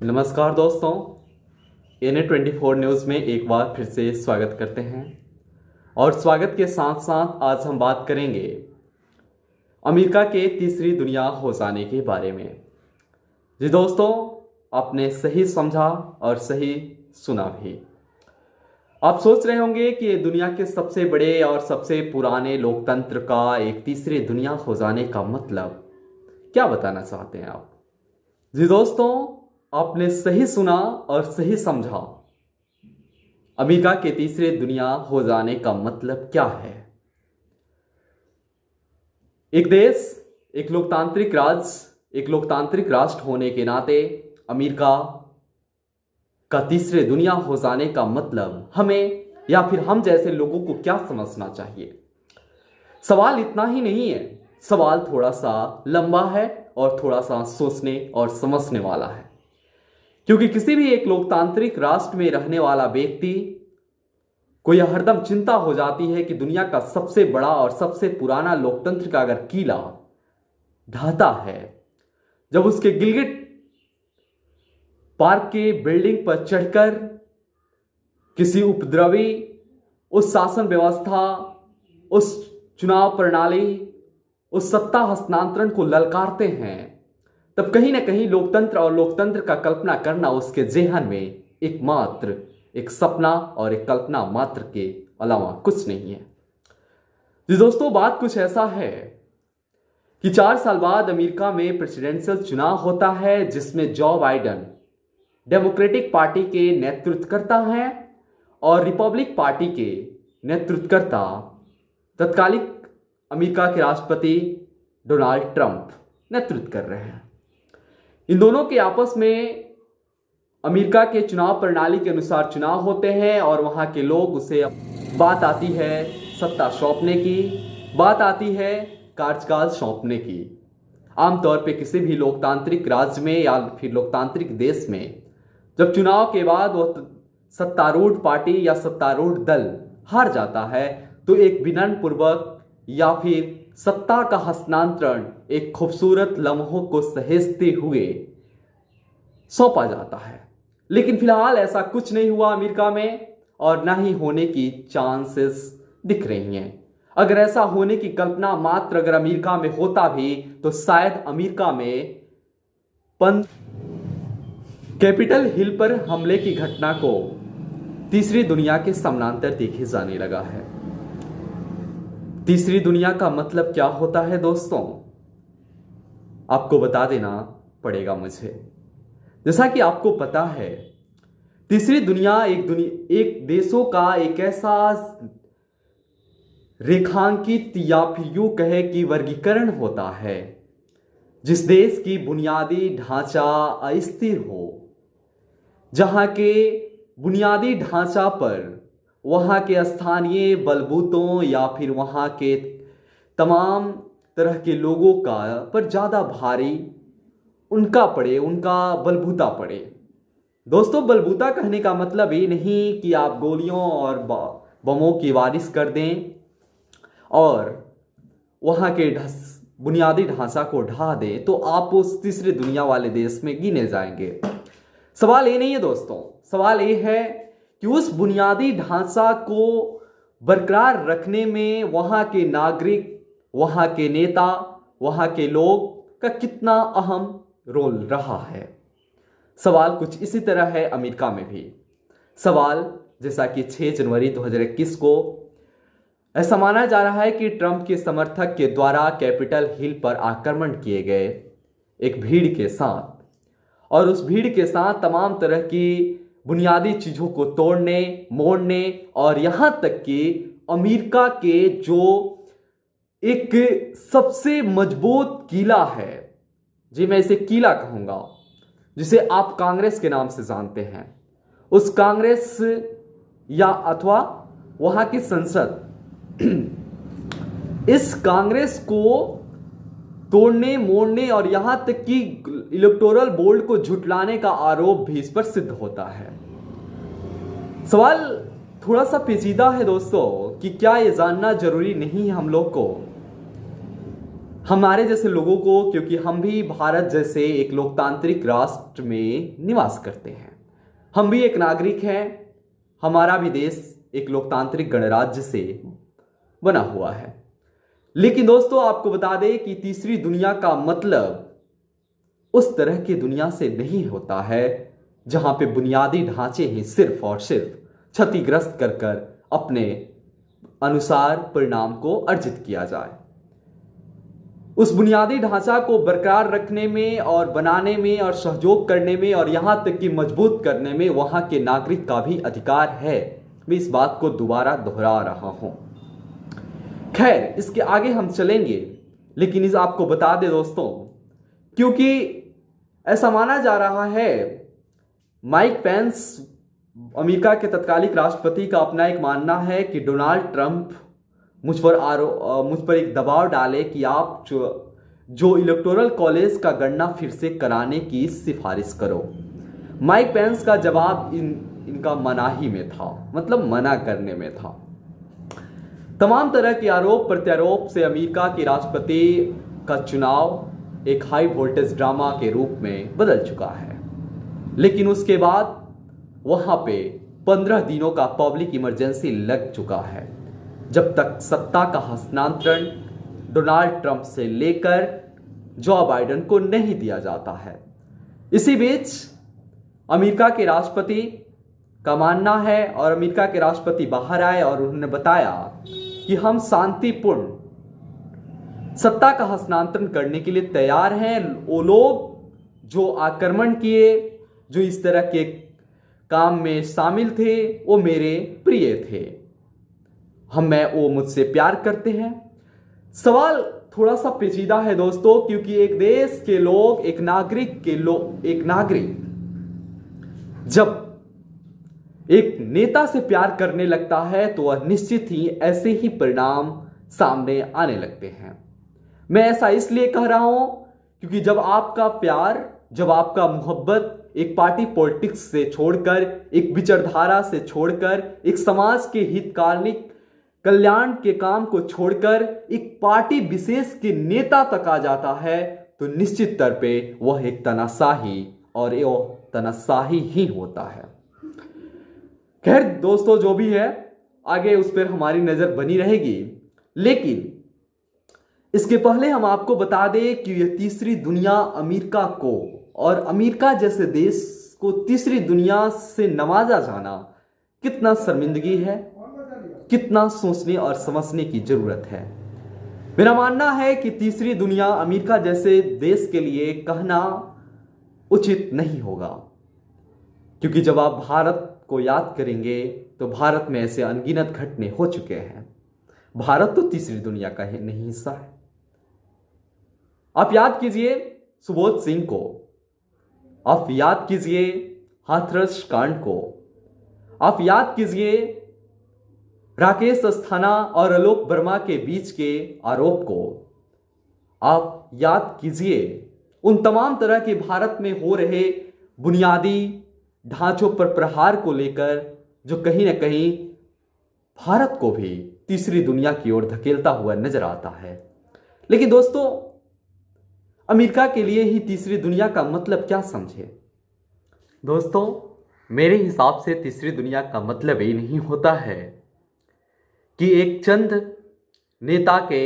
नमस्कार दोस्तों, NA24 news में एक बार फिर से स्वागत करते हैं। और स्वागत के साथ साथ आज हम बात करेंगे अमेरिका के तीसरी दुनिया हो जाने के बारे में। जी दोस्तों, आपने सही समझा और सही सुना भी। आप सोच रहे होंगे कि ये दुनिया के सबसे बड़े और सबसे पुराने लोकतंत्र का एक तीसरी दुनिया हो जाने का मतलब क्या बताना चाहते हैं आप। जी दोस्तों, आपने सही सुना और सही समझा। अमेरिका के तीसरे दुनिया हो जाने का मतलब क्या है। एक देश, एक लोकतांत्रिक राष्ट्र होने के नाते अमेरिका का तीसरे दुनिया हो जाने का मतलब हमें या फिर हम जैसे लोगों को क्या समझना चाहिए। सवाल इतना ही नहीं है, सवाल थोड़ा सा लंबा है और थोड़ा सा सोचने और समझने वाला है। क्योंकि किसी भी एक लोकतांत्रिक राष्ट्र में रहने वाला व्यक्ति को यह हरदम चिंता हो जाती है कि दुनिया का सबसे बड़ा और सबसे पुराना लोकतंत्र का अगर किला ढहता है, जब उसके गिलगिट पार्क के बिल्डिंग पर चढ़कर किसी उपद्रवी उस शासन व्यवस्था, उस चुनाव प्रणाली, उस सत्ता हस्तांतरण को ललकारते हैं, तब कहीं ना कहीं लोकतंत्र और लोकतंत्र का कल्पना करना उसके जेहन में एकमात्र एक सपना और एक कल्पना मात्र के अलावा कुछ नहीं है। जी दोस्तों, बात कुछ ऐसा है कि 4 साल बाद अमेरिका में प्रेसिडेंशियल चुनाव होता है, जिसमें जो बाइडेन डेमोक्रेटिक पार्टी के नेतृत्वकर्ता हैं और रिपब्लिक पार्टी के नेतृत्वकर्ता तत्कालिक अमेरिका के राष्ट्रपति डोनाल्ड ट्रंप नेतृत्व कर रहे हैं। इन दोनों के आपस में अमेरिका के चुनाव प्रणाली के अनुसार चुनाव होते हैं और वहां के लोग उसे, बात आती है सत्ता सौंपने की, बात आती है कार्यकाल सौंपने की। आमतौर पे किसी भी लोकतांत्रिक राज्य में या फिर लोकतांत्रिक देश में जब चुनाव के बाद वो सत्तारूढ़ पार्टी या सत्तारूढ़ दल हार जाता है, तो एक विनम्र पूर्वक या फिर सत्ता का हस्तांतरण एक खूबसूरत लम्हों को सहेजते हुए सौंपा जाता है। लेकिन फिलहाल ऐसा कुछ नहीं हुआ अमेरिका में, और ना ही होने की चांसेस दिख रही हैं। अगर ऐसा होने की कल्पना मात्र अगर अमेरिका में होता भी, तो शायद अमेरिका में कैपिटल हिल पर हमले की घटना को तीसरी दुनिया के समानांतर देखे जाने लगा है। तीसरी दुनिया का मतलब क्या होता है दोस्तों, आपको बता देना पड़ेगा मुझे। जैसा कि आपको पता है, तीसरी दुनिया एक देशों का एक ऐसा रेखांकित या फिर यूं कहे कि वर्गीकरण होता है जिस देश की बुनियादी ढांचा अस्थिर हो, जहां के बुनियादी ढांचा पर वहाँ के स्थानीय बलबूतों या फिर वहाँ के तमाम तरह के लोगों का पर ज़्यादा भारी उनका बलबूता पड़े। दोस्तों, बलबूता कहने का मतलब ये नहीं कि आप गोलियों और बमों की बारिश कर दें और वहाँ के बुनियादी ढांचा को ढा दें तो आप उस तीसरी दुनिया वाले देश में गिने जाएंगे। सवाल ये नहीं है दोस्तों, सवाल ये है कि उस बुनियादी ढांचा को बरकरार रखने में वहाँ के नागरिक, वहाँ के नेता, वहाँ के लोग का कितना अहम रोल रहा है। सवाल कुछ इसी तरह है अमेरिका में भी। सवाल जैसा कि 6 जनवरी 2021 को ऐसा माना जा रहा है कि ट्रंप के समर्थक के द्वारा कैपिटल हिल पर आक्रमण किए गए एक भीड़ के साथ, और उस भीड़ के साथ तमाम तरह की बुनियादी चीज़ों को तोड़ने, मोड़ने और यहाँ तक कि अमेरिका के जो एक सबसे मजबूत किला है, जी मैं इसे किला कहूँगा, जिसे आप कांग्रेस के नाम से जानते हैं, उस कांग्रेस या अथवा वहाँ की संसद, इस कांग्रेस को तोड़ने, मोड़ने और यहां तक कि इलेक्टोरल बोर्ड को झुटलाने का आरोप भी इस पर सिद्ध होता है। सवाल थोड़ा सा पेचीदा है दोस्तों कि क्या यह जानना जरूरी नहीं है हम लोग को हमारे जैसे लोगों को, क्योंकि हम भी भारत जैसे एक लोकतांत्रिक राष्ट्र में निवास करते हैं, हम भी एक नागरिक हैं, हमारा भी देश एक लोकतांत्रिक गणराज्य से बना हुआ है। लेकिन दोस्तों आपको बता दें कि तीसरी दुनिया का मतलब उस तरह की दुनिया से नहीं होता है जहां पे बुनियादी ढांचे ही सिर्फ और सिर्फ क्षतिग्रस्त कर कर अपने अनुसार परिणाम को अर्जित किया जाए। उस बुनियादी ढांचा को बरकरार रखने में और बनाने में और सहयोग करने में और यहां तक कि मजबूत करने में वहां के नागरिक का भी अधिकार है। मैं इस बात को दोबारा दोहरा रहा हूं। खैर, इसके आगे हम चलेंगे, लेकिन इस आपको बता दें दोस्तों, क्योंकि ऐसा माना जा रहा है, माइक पेंस अमेरिका के तत्कालिक राष्ट्रपति का अपना एक मानना है कि डोनाल्ड ट्रंप मुझ पर एक दबाव डाले कि आप जो इलेक्टोरल कॉलेज का गणना फिर से कराने की सिफारिश करो। माइक पेंस का जवाब इनका मनाही में था, मतलब मना करने में था। तमाम तरह के आरोप प्रत्यारोप से अमेरिका के राष्ट्रपति का चुनाव एक हाई वोल्टेज ड्रामा के रूप में बदल चुका है। लेकिन उसके बाद वहां पे 15 दिनों का पब्लिक इमरजेंसी लग चुका है, जब तक सत्ता का हस्तांतरण डोनाल्ड ट्रंप से लेकर जो बाइडेन को नहीं दिया जाता है। इसी बीच अमेरिका के राष्ट्रपति का मानना है, और अमेरिका के राष्ट्रपति बाहर आए और उन्होंने बताया कि हम शांतिपूर्ण सत्ता का हस्तांतरण करने के लिए तैयार हैं। वो लोग जो आक्रमण किए, जो इस तरह के काम में शामिल थे, वो मेरे प्रिय थे, वो मुझसे प्यार करते हैं। सवाल थोड़ा सा पेचीदा है दोस्तों, क्योंकि एक देश के लोग, एक नागरिक जब एक नेता से प्यार करने लगता है तो वह निश्चित ही ऐसे ही परिणाम सामने आने लगते हैं। मैं ऐसा इसलिए कह रहा हूं क्योंकि जब आपका प्यार, जब आपका मोहब्बत एक पार्टी पॉलिटिक्स से छोड़कर, एक विचारधारा से छोड़कर, एक समाज के हितकार्मिक कल्याण के काम को छोड़कर एक पार्टी विशेष के नेता तक आ जाता है, तो निश्चित तौर पे वह एक तानाशाही और ये तानाशाही ही होता है। खैर दोस्तों, जो भी है, आगे उस पर हमारी नजर बनी रहेगी। लेकिन इसके पहले हम आपको बता दें कि यह तीसरी दुनिया अमेरिका को और अमेरिका जैसे देश को तीसरी दुनिया से नवाजा जाना कितना शर्मिंदगी है, कितना सोचने और समझने की जरूरत है। मेरा मानना है कि तीसरी दुनिया अमेरिका जैसे देश के लिए कहना उचित नहीं होगा, क्योंकि जब आप भारत को याद करेंगे तो भारत में ऐसे अनगिनत घटने हो चुके हैं। भारत तो तीसरी दुनिया का नहीं हिस्सा है। आप याद कीजिए सुबोध सिंह को, आप याद कीजिए हाथरस कांड को, आप याद कीजिए राकेश अस्थाना और आलोक वर्मा के बीच के आरोप को, आप याद कीजिए उन तमाम तरह के भारत में हो रहे बुनियादी ढांचों पर प्रहार को लेकर, जो कहीं ना कहीं भारत को भी तीसरी दुनिया की ओर धकेलता हुआ नजर आता है। लेकिन दोस्तों, अमेरिका के लिए ही तीसरी दुनिया का मतलब क्या समझे? दोस्तों, मेरे हिसाब से तीसरी दुनिया का मतलब ये नहीं होता है कि एक चंद नेता के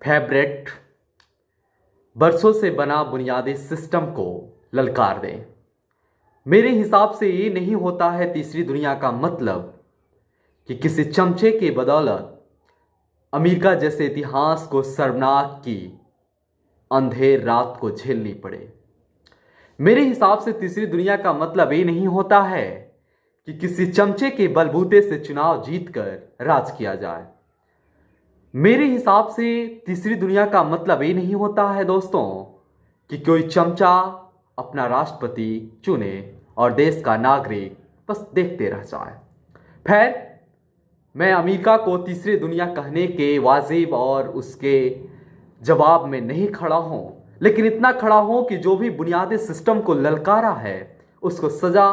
फेवरेट बरसों से बना बुनियादी सिस्टम को ललकार दें। मेरे हिसाब से ये नहीं होता है तीसरी दुनिया का मतलब कि किसी चमचे के बदौलत अमेरिका जैसे इतिहास को शर्मनाक की अंधेर रात को झेलनी पड़े। मेरे हिसाब से तीसरी दुनिया का मतलब ये नहीं होता है कि किसी चमचे के बलबूते से चुनाव जीतकर राज किया जाए। मेरे हिसाब से तीसरी दुनिया का मतलब ये नहीं होता है दोस्तों कि कोई चमचा अपना राष्ट्रपति चुने और देश का नागरिक बस देखते रह जाए। खैर, मैं अमेरिका को तीसरी दुनिया कहने के वाजिब और उसके जवाब में नहीं खड़ा हूं, लेकिन इतना खड़ा हूं कि जो भी बुनियादी सिस्टम को ललकारा है उसको सजा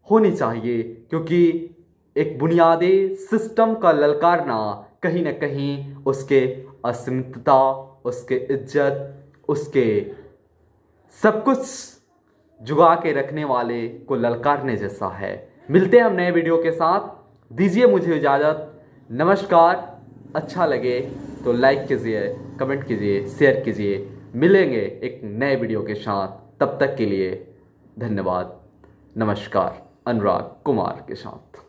होनी चाहिए, क्योंकि एक बुनियादी सिस्टम का ललकारना कहीं ना कहीं उसके अस्मिता, उसके इज्जत, उसके सब कुछ जुगा के रखने वाले को ललकारने जैसा है। मिलते हैं हम नए वीडियो के साथ, दीजिए मुझे इजाज़त। नमस्कार। अच्छा लगे तो लाइक कीजिए, कमेंट कीजिए, शेयर कीजिए। मिलेंगे एक नए वीडियो के साथ, तब तक के लिए धन्यवाद। नमस्कार। अनुराग कुमार के साथ।